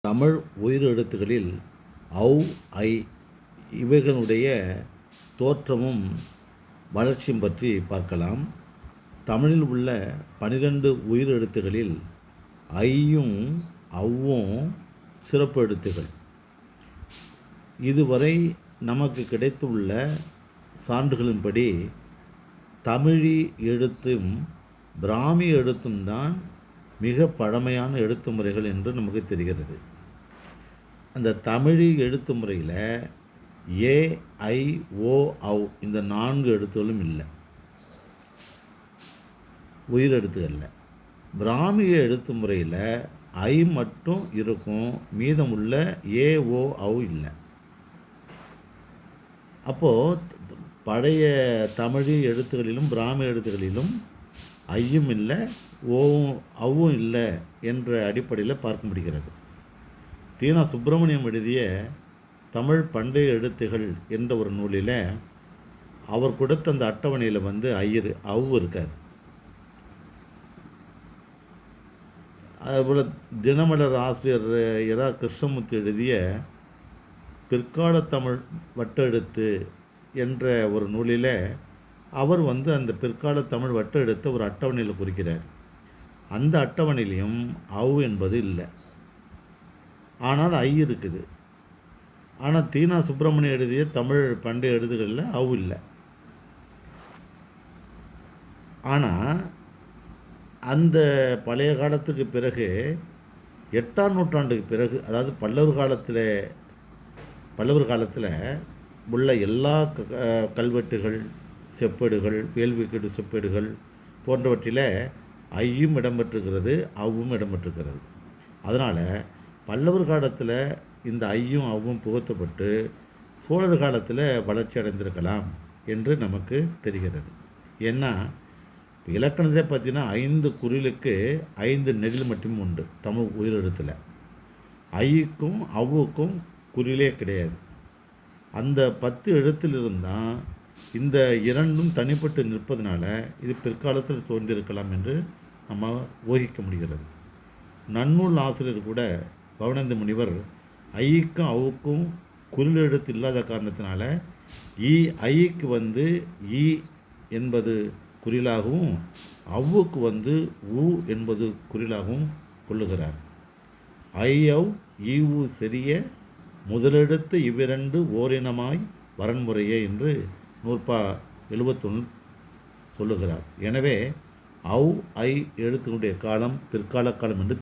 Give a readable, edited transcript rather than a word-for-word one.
தமிழ் உயிர் எழுத்துக்களில் ஔ, ஐ இவைகளுடைய தோற்றமும் வளர்ச்சியும் பற்றி பார்க்கலாம். தமிழில் உள்ள 12 உயிர் எழுத்துக்களில் ஐயும் ஔவும் சிறப்பு எழுத்துக்கள். இதுவரை நமக்கு கிடைத்துள்ள சான்றுகளின்படி தமிழி எழுத்தும் பிராமி எழுத்தும் தான் மிக பழமையான எழுத்து முறைகள் என்று நமக்கு தெரிகிறது. அந்த தமிழி எழுத்து முறையில் ஏ, ஐ, ஓ, ஔ இந்த 4 எழுத்துகளும் இல்லை, உயிர் எழுத்துக்களில். பிராமிய எழுத்து முறையில் ஐ மட்டும் இருக்கும், மீதமுள்ள ஏ, ஓ, ஔ இல்லை. அப்போது பழைய தமிழி எழுத்துக்களிலும் பிராமி எழுத்துக்களிலும் ஐயும் இல்லை, ஓவும் ஔவும் இல்லை என்ற அடிப்படையில் பார்க்க முடிகிறது. தீனா சுப்பிரமணியம் எழுதிய தமிழ் பண்டைய எழுத்துகள் என்ற ஒரு நூலில் அவர் கொடுத்த அந்த அட்டவணையில் ஔ இருக்காது. அதுபோல் தினமலர் ஆசிரியர் இரா கிருஷ்ணமூர்த்தி எழுதிய பிற்கால தமிழ் வட்டெழுத்து என்ற ஒரு நூலில் அவர் அந்த பிற்கால தமிழ் வட்டெழுத்தை ஒரு அட்டவணையில் குறிக்கிறார். அந்த அட்டவணையிலையும் ஔ என்பது இல்லை, ஆனால் ஐ இருக்குது. ஆனால் தீனா சுப்பிரமணியம் எழுதிய தமிழ் பண்டைய எழுத்துக்களில் ஔ இல்லை. ஆனால் அந்த பழைய காலத்துக்கு பிறகு 8ஆம் நூற்றாண்டுக்கு பிறகு, அதாவது பல்லவர் காலத்தில் உள்ள எல்லா கல்வெட்டுகள், செப்பேடுகள், வேள்விக்கட்டு செப்பேடுகள் போன்றவற்றில் ஐயும் இடம்பெற்றிருக்கிறது, ஔவும் இடம்பெற்றிருக்கிறது. அதனால் பல்லவர் காலத்தில் இந்த ஐயும் ஔவும் புகுத்தப்பட்டு சோழர் காலத்தில் வளர்ச்சி அடைந்திருக்கலாம் என்று நமக்கு தெரிகிறது. ஏன்னா இலக்கணத்தை பார்த்தீங்கன்னா 5 குறிலுக்கு 5 நெடில் மட்டும் உண்டு தமிழ் உயிரெழுத்தில். ஐக்கும் ஔவுக்கும் குறிலே கிடையாது. அந்த 10 எழுத்திலிருந்தான் இந்த இரண்டும் தனிப்பட்டு நிற்பதனால இது பிற்காலத்தில் தோன்றியிருக்கலாம் என்று நம்ம ஊகிக்க முடிகிறது. நன்னூல் ஆசிரியர் கூட பவனந்தி முனிவர் ஐக்கும் ஔவுக்கும் குறில் எழுத்து இல்லாத காரணத்தினால ஐக்கு ஈ என்பது குறிலாகவும் ஔவுக்கு ஊ என்பது குறிலாகவும் கொள்ளுகிறார். ஐ, ஔ, ஈவு செறிய முதலெழுத்து இவ்விரண்டு ஓரினமாய் வரன்முறையே என்று நூற்பா 71 சொல்லுகிறார். எனவே ஔ, ஐ எழுத்தினுடைய காலம் பிற்கால காலம் என்று